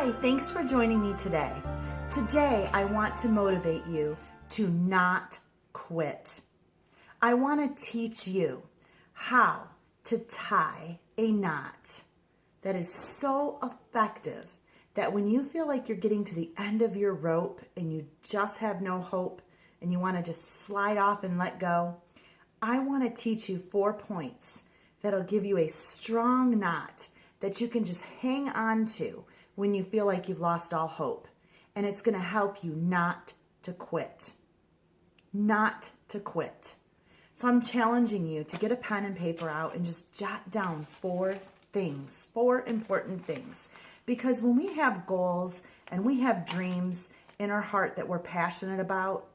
Hi, thanks for joining me today. Today, I want to motivate you to not quit. I want to teach you how to tie a knot that is so effective that when you feel like you're getting to the end of your rope and you just have no hope and you want to just slide off and let go, I want to teach you 4 points that'll give you a strong knot that you can just hang on to when you feel like you've lost all hope. And it's going to help you not to quit. Not to quit. So I'm challenging you to get a pen and paper out and just jot down 4 things, 4 important things. Because when we have goals and we have dreams in our heart that we're passionate about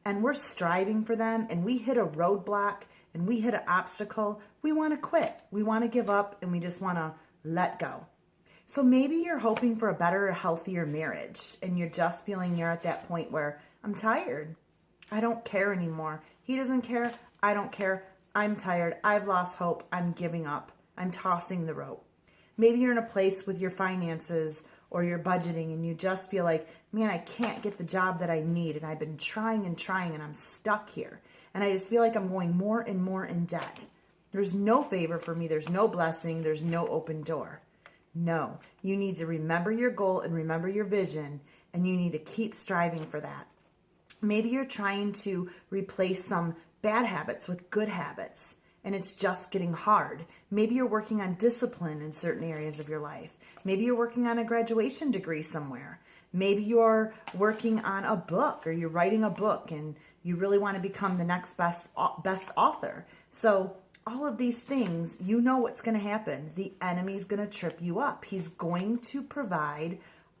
and we're striving for them and we hit a roadblock and we hit an obstacle, we want to quit. We want to give up and we just want to let go. So maybe you're hoping for a better, healthier marriage and you're just feeling you're at that point where I'm tired. I don't care anymore. He doesn't care. I don't care. I'm tired. I've lost hope. I'm giving up. I'm tossing the rope. Maybe you're in a place with your finances or your budgeting and you just feel like, man, I can't get the job that I need and I've been trying and I'm stuck here. And I just feel like I'm going more and more in debt. There's no favor for me. There's no blessing. There's no open door. No, you need to remember your goal and remember your vision, and you need to keep striving for that. Maybe you're trying to replace some bad habits with good habits, and it's just getting hard. Maybe you're working on discipline in certain areas of your life. Maybe you're working on a graduation degree somewhere. Maybe you're working on a book or you're writing a book and you really want to become the next best author. So all of these things, you know what's going to happen. The enemy's going to trip you up. He's going to provide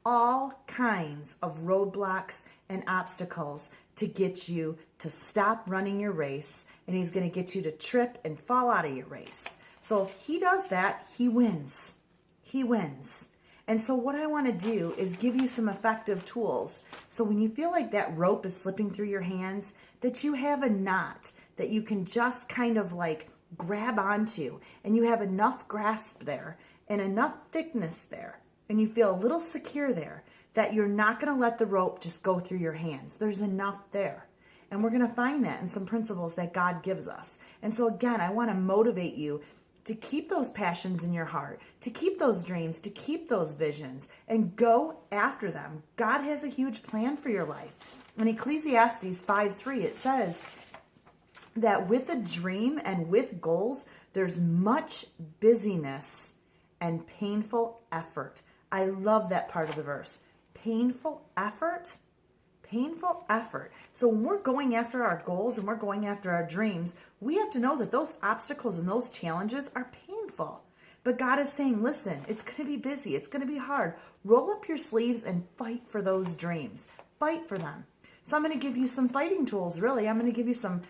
all kinds of roadblocks and obstacles to get you to stop running your race, and he's going to get you to trip and fall out of your race. So if he does that, he wins. He wins. And so what I want to do is give you some effective tools. So when you feel like that rope is slipping through your hands, that you have a knot that you can just kind of like grab onto, and you have enough grasp there and enough thickness there, and you feel a little secure there that you're not going to let the rope just go through your hands. There's enough there. And we're going to find that in some principles that God gives us. And so again, I want to motivate you to keep those passions in your heart, to keep those dreams, to keep those visions, and go after them. God has a huge plan for your life. In Ecclesiastes 5:3, it says that with a dream and with goals, there's much busyness and painful effort. I love that part of the verse. Painful effort? Painful effort. So when we're going after our goals and we're going after our dreams, we have to know that those obstacles and those challenges are painful. But God is saying, listen, it's going to be busy. It's going to be hard. Roll up your sleeves and fight for those dreams. Fight for them. So I'm going to give you some fighting tools, really. I'm going to give you some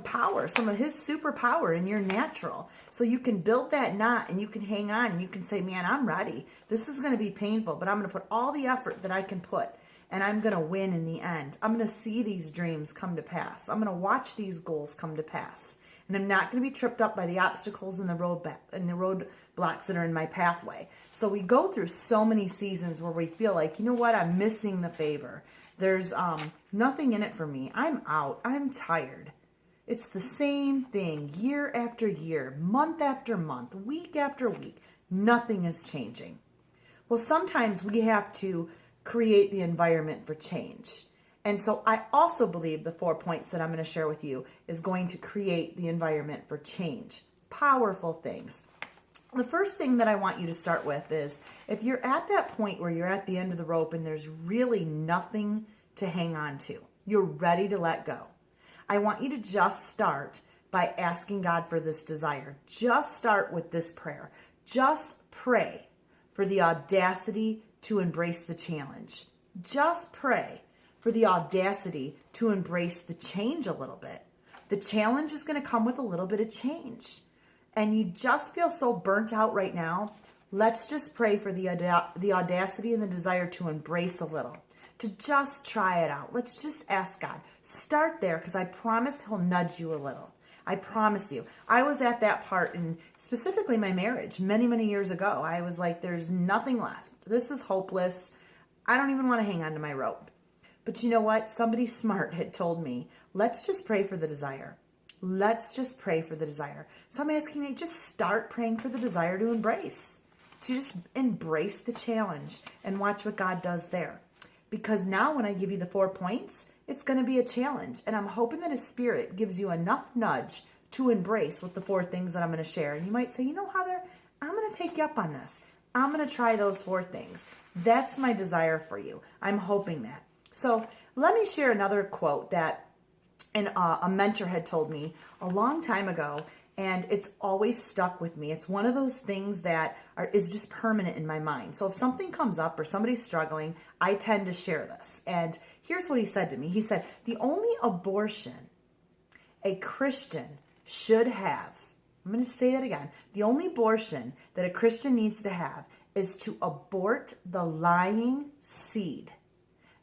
power, some of his superpower in your natural. So you can build that knot and you can hang on and you can say, man, I'm ready. This is going to be painful, but I'm going to put all the effort that I can put and I'm going to win in the end. I'm going to see these dreams come to pass. I'm going to watch these goals come to pass. And I'm not going to be tripped up by the obstacles and the roadblocks that are in my pathway. So we go through so many seasons where we feel like, you know what, I'm missing the favor. There's nothing in it for me. I'm out. I'm tired. It's the same thing year after year, month after month, week after week. Nothing is changing. Well, sometimes we have to create the environment for change. And so I also believe the 4 points that I'm going to share with you is going to create the environment for change. Powerful things. The first thing that I want you to start with is if you're at that point where you're at the end of the rope and there's really nothing to hang on to, you're ready to let go. I want you to just start by asking God for this desire. Just start with this prayer. Just pray for the audacity to embrace the challenge. Just pray for the audacity to embrace the change a little bit. The challenge is going to come with a little bit of change. And you just feel so burnt out right now. Let's just pray for the audacity and the desire to embrace a little. To just try it out. Let's just ask God. Start there because I promise he'll nudge you a little. I promise you. I was at that part in specifically my marriage many, many years ago. I was like, there's nothing left. This is hopeless. I don't even want to hang on to my rope. But you know what? Somebody smart had told me, let's just pray for the desire. Let's just pray for the desire. So I'm asking you, just start praying for the desire to embrace. To just embrace the challenge and watch what God does there. Because now when I give you the 4 points, it's going to be a challenge. And I'm hoping that His Spirit gives you enough nudge to embrace with the 4 things that I'm going to share. And you might say, you know, Heather, I'm going to take you up on this. I'm going to try those 4 things. That's my desire for you. I'm hoping that. So let me share another quote that a mentor had told me a long time ago. And it's always stuck with me. It's one of those things that is just permanent in my mind. So if something comes up or somebody's struggling, I tend to share this. And here's what he said to me. He said, the only abortion a Christian should have, I'm going to say that again. The only abortion that a Christian needs to have is to abort the lying seed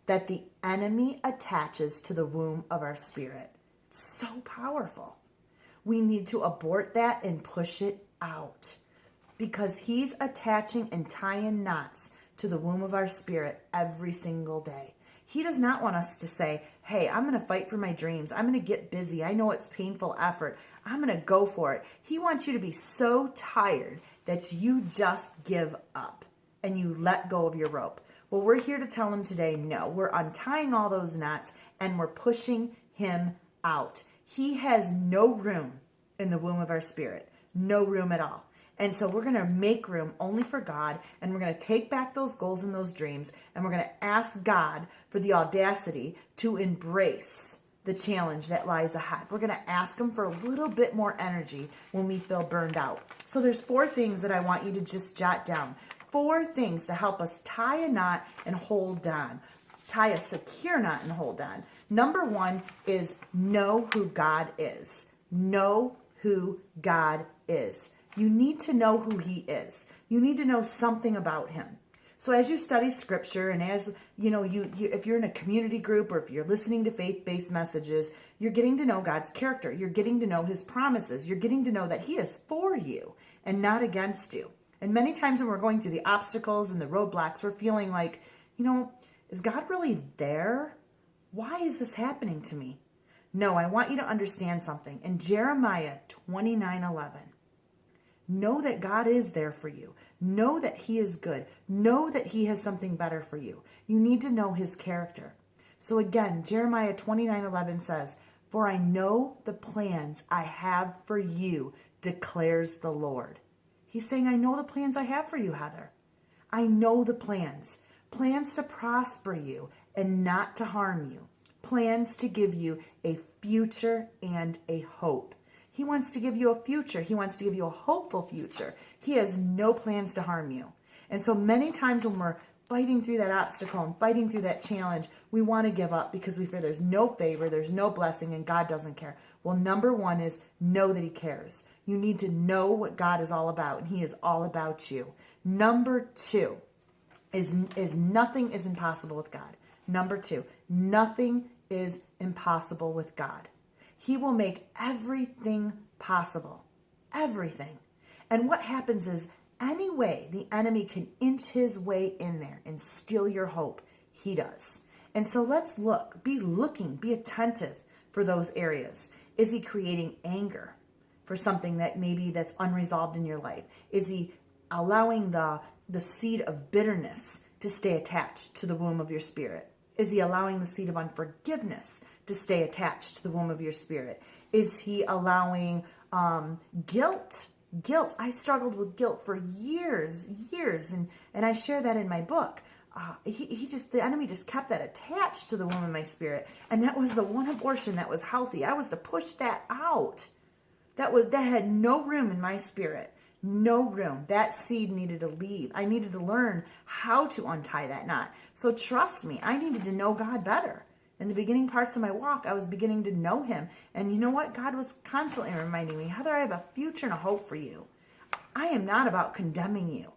that the enemy attaches to the womb of our spirit. It's so powerful. We need to abort that and push it out because he's attaching and tying knots to the womb of our spirit every single day. He does not want us to say, hey, I'm going to fight for my dreams. I'm going to get busy. I know it's painful effort. I'm going to go for it. He wants you to be so tired that you just give up and you let go of your rope. Well, we're here to tell him today, no, we're untying all those knots and we're pushing him out. He has no room in the womb of our spirit, no room at all. And so we're going to make room only for God, and we're going to take back those goals and those dreams, and we're going to ask God for the audacity to embrace the challenge that lies ahead. We're going to ask him for a little bit more energy when we feel burned out. So there's 4 things that I want you to just jot down. 4 things to help us tie a knot and hold on. Tie a secure knot and hold on. Number 1 is know who God is. Know who God is. You need to know who he is. You need to know something about him. So as you study scripture and as you know, if you're in a community group or if you're listening to faith-based messages, you're getting to know God's character. You're getting to know his promises. You're getting to know that he is for you and not against you. And many times when we're going through the obstacles and the roadblocks, we're feeling like, is God really there? Why is this happening to me? No, I want you to understand something. In Jeremiah 29:11, know that God is there for you. Know that he is good. Know that he has something better for you. You need to know his character. So again, Jeremiah 29:11 says, "For I know the plans I have for you, declares the Lord." He's saying, I know the plans I have for you, Heather. I know the plans. Plans to prosper you and not to harm you. Plans to give you a future and a hope. He wants to give you a future. He wants to give you a hopeful future. He has no plans to harm you. And so many times when we're fighting through that obstacle and fighting through that challenge, we want to give up because we fear there's no favor, there's no blessing, and God doesn't care. Well, number 1 is know that he cares. You need to know what God is all about, and he is all about you. Number 2 is nothing is impossible with God. Number 2, nothing is impossible with God. He will make everything possible. Everything. And what happens is any way the enemy can inch his way in there and steal your hope, he does. And so let's look, be attentive for those areas. Is he creating anger for something that maybe that's unresolved in your life? Is he allowing the seed of bitterness to stay attached to the womb of your spirit? Is he allowing the seed of unforgiveness to stay attached to the womb of your spirit? Is he allowing guilt? Guilt. I struggled with guilt for years, and I share that in my book. The enemy just kept that attached to the womb of my spirit, and that was the one abortion that was healthy. I was to push that out. That had no room in my spirit. No room. That seed needed to leave. I needed to learn how to untie that knot. So trust me, I needed to know God better. In the beginning parts of my walk, I was beginning to know him. And you know what? God was constantly reminding me, Heather, I have a future and a hope for you. I am not about condemning you.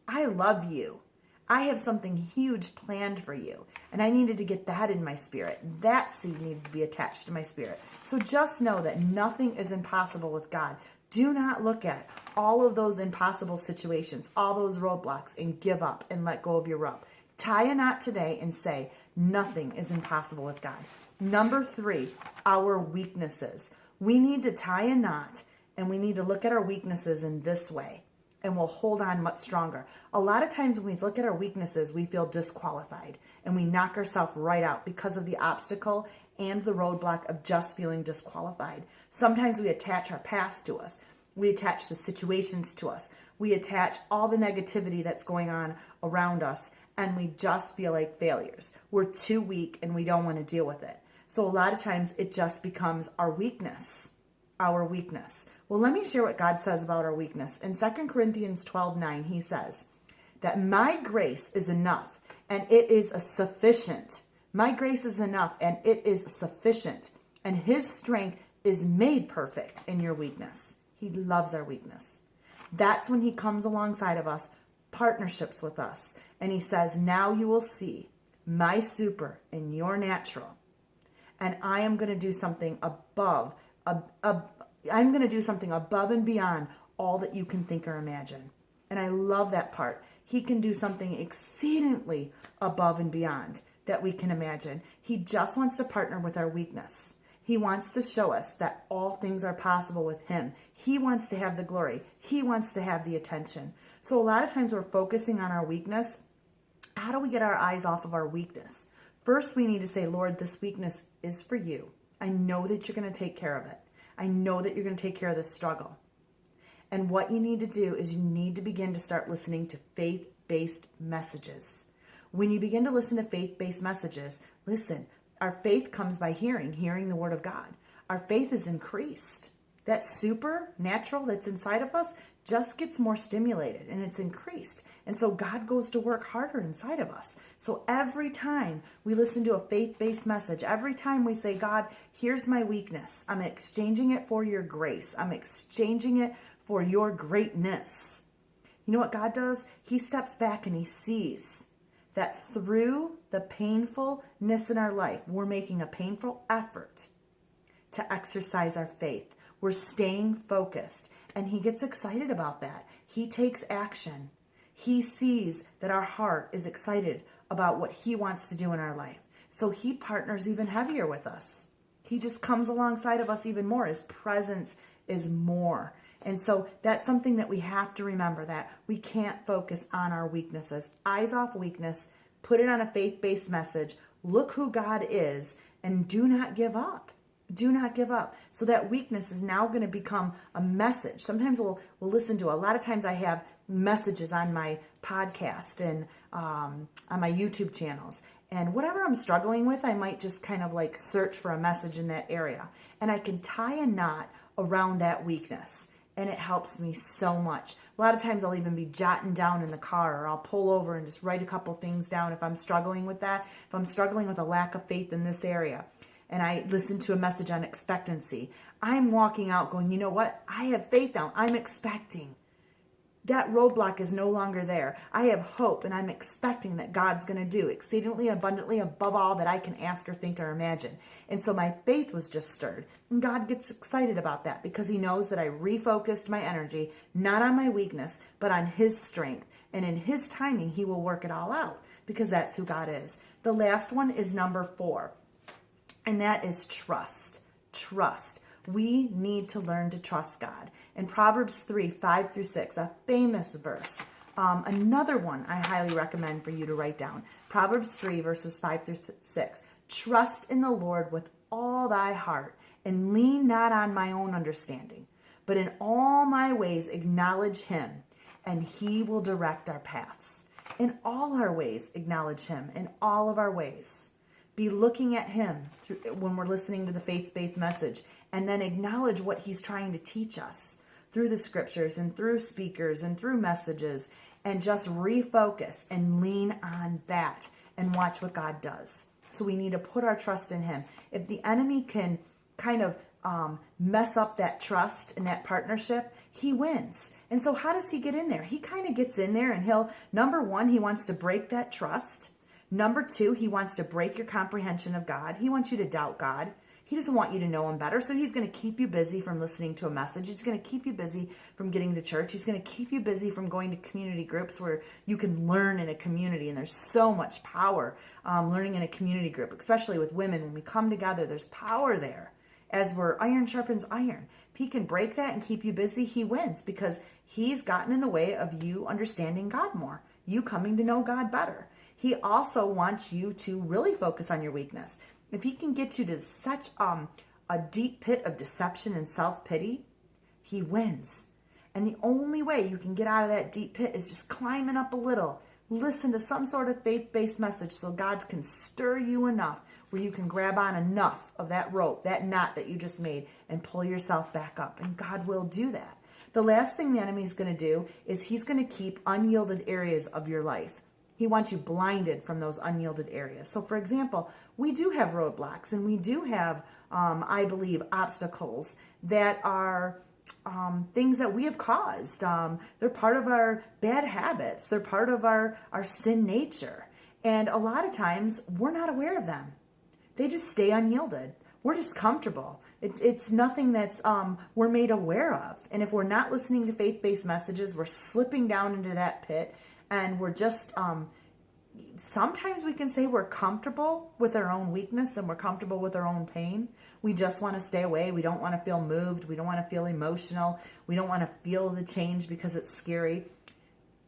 I love you. I have something huge planned for you. And I needed to get that in my spirit. That seed needed to be attached to my spirit. So just know that nothing is impossible with God. Do not look at all of those impossible situations, all those roadblocks, and give up and let go of your rope. Tie a knot today and say, nothing is impossible with God. Number 3, our weaknesses. We need to tie a knot and we need to look at our weaknesses in this way, and we'll hold on much stronger. A lot of times when we look at our weaknesses, we feel disqualified and we knock ourselves right out because of the obstacle and the roadblock of just feeling disqualified. Sometimes we attach our past to us. We attach the situations to us. We attach all the negativity that's going on around us, and we just feel like failures. We're too weak and we don't want to deal with it. So a lot of times it just becomes our weakness. Our weakness. Well, let me share what God says about our weakness. In 2 Corinthians 12:9, he says that my grace is enough and it is sufficient. My grace is enough and it is sufficient. And his strength is made perfect in your weakness. He loves our weakness. That's when he comes alongside of us, partnerships with us. And he says, now you will see my super in your natural. And I am going to do something above I'm going to do something above and beyond all that you can think or imagine. And I love that part. He can do something exceedingly above and beyond that we can imagine. He just wants to partner with our weakness. He wants to show us that all things are possible with him. He wants to have the glory. He wants to have the attention. So a lot of times we're focusing on our weakness. How do we get our eyes off of our weakness? First, we need to say, Lord, this weakness is for you. I know that you're going to take care of it. I know that you're going to take care of this struggle. And what you need to do is you need to begin to start listening to faith-based messages. When you begin to listen to faith-based messages, listen, our faith comes by hearing the word of God. Our faith is increased. That supernatural that's inside of us just gets more stimulated and it's increased. And so God goes to work harder inside of us. So every time we listen to a faith-based message, every time we say, God, here's my weakness. I'm exchanging it for your grace. I'm exchanging it for your greatness. You know what God does? He steps back and he sees that through the painfulness in our life, we're making a painful effort to exercise our faith. We're staying focused, and he gets excited about that. He takes action. He sees that our heart is excited about what he wants to do in our life. So he partners even heavier with us. He just comes alongside of us even more. His presence is more. And so that's something that we have to remember, that we can't focus on our weaknesses. Eyes off weakness, put it on a faith-based message, look who God is, and do not give up. Do not give up. So that weakness is now going to become a message. Sometimes we'll listen to, a lot of times I have messages on my podcast and on my YouTube channels. And whatever I'm struggling with, I might just kind of like search for a message in that area. And I can tie a knot around that weakness. And it helps me so much. A lot of times I'll even be jotting down in the car, or I'll pull over and just write a couple things down if I'm struggling with that. If I'm struggling with a lack of faith in this area, and I listen to a message on expectancy, I'm walking out going, you know what? I have faith now. I'm expecting. That roadblock is no longer there. I have hope, and I'm expecting that God's going to do exceedingly abundantly above all that I can ask or think or imagine. And so my faith was just stirred. And God gets excited about that because he knows that I refocused my energy, not on my weakness, but on his strength. And in his timing, he will work it all out because that's who God is. The last one is number 4. And that is trust. Trust. We need to learn to trust God. In Proverbs 3, 5 through 6, a famous verse. Another one I highly recommend for you to write down. Proverbs 3, verses 5 through 6. Trust in the Lord with all thy heart, and lean not on my own understanding, but in all my ways acknowledge him, and he will direct our paths. In all our ways acknowledge him, in all of our ways. Be looking at him when we're listening to the faith-based message, and then acknowledge what he's trying to teach us through the scriptures and through speakers and through messages, and just refocus and lean on that and watch what God does. So we need to put our trust in him. If the enemy can kind of mess up that trust and that partnership, he wins. And so how does he get in there? He kind of gets in there and number one, he wants to break that trust. Number two, he wants to break your comprehension of God. He wants you to doubt God. He doesn't want you to know him better. So he's going to keep you busy from listening to a message. He's going to keep you busy from getting to church. He's going to keep you busy from going to community groups where you can learn in a community. And there's so much power learning in a community group, especially with women. When we come together, there's power there. As we're iron sharpens iron. If he can break that and keep you busy, he wins because he's gotten in the way of you understanding God more, you coming to know God better. He also wants you to really focus on your weakness. If he can get you to such a deep pit of deception and self-pity, he wins. And the only way you can get out of that deep pit is just climbing up a little. Listen to some sort of faith-based message so God can stir you enough where you can grab on enough of that rope, that knot that you just made, and pull yourself back up. And God will do that. The last thing the enemy is going to do is he's going to keep unyielded areas of your life. He wants you blinded from those unyielded areas. So, for example, we do have roadblocks and we do have, I believe, obstacles that are things that we have caused. They're part of our bad habits. They're part of our sin nature. And a lot of times we're not aware of them. They just stay unyielded. We're just comfortable. It's nothing that's we're made aware of. And if we're not listening to faith-based messages, we're slipping down into that pit. And we're just, sometimes we can say we're comfortable with our own weakness and we're comfortable with our own pain. We just want to stay away. We don't want to feel moved. We don't want to feel emotional. We don't want to feel the change because it's scary.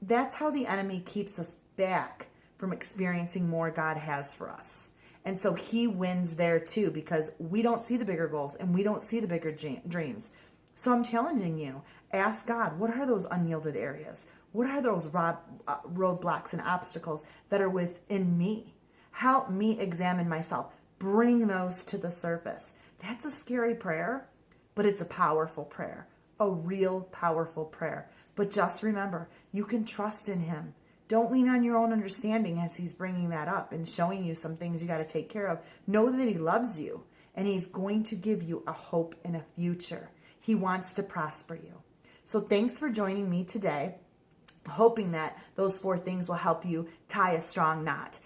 That's how the enemy keeps us back from experiencing more God has for us. And so he wins there too because we don't see the bigger goals and we don't see the bigger dreams. So I'm challenging you. Ask God, what are those unyielded areas? What are those roadblocks and obstacles that are within me? Help me examine myself. Bring those to the surface. That's a scary prayer, but it's a powerful prayer, a real powerful prayer. But just remember, you can trust in him. Don't lean on your own understanding as he's bringing that up and showing you some things you got to take care of. Know that he loves you and he's going to give you a hope and a future. He wants to prosper you. So thanks for joining me today. Hoping that those 4 things will help you tie a strong knot.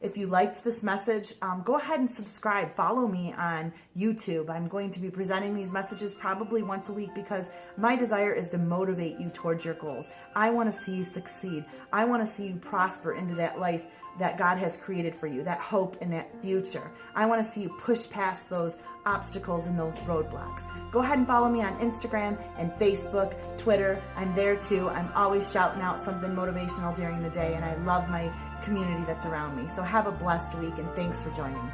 If you liked this message, go ahead and subscribe. Follow me on YouTube. I'm going to be presenting these messages probably once a week because my desire is to motivate you towards your goals. I want to see you succeed. I want to see you prosper into that life that God has created for you, that hope and that future. I want to see you push past those obstacles and those roadblocks. Go ahead and follow me on Instagram and Facebook, Twitter. I'm there too. I'm always shouting out something motivational during the day, and I love my community that's around me. So have a blessed week, and thanks for joining.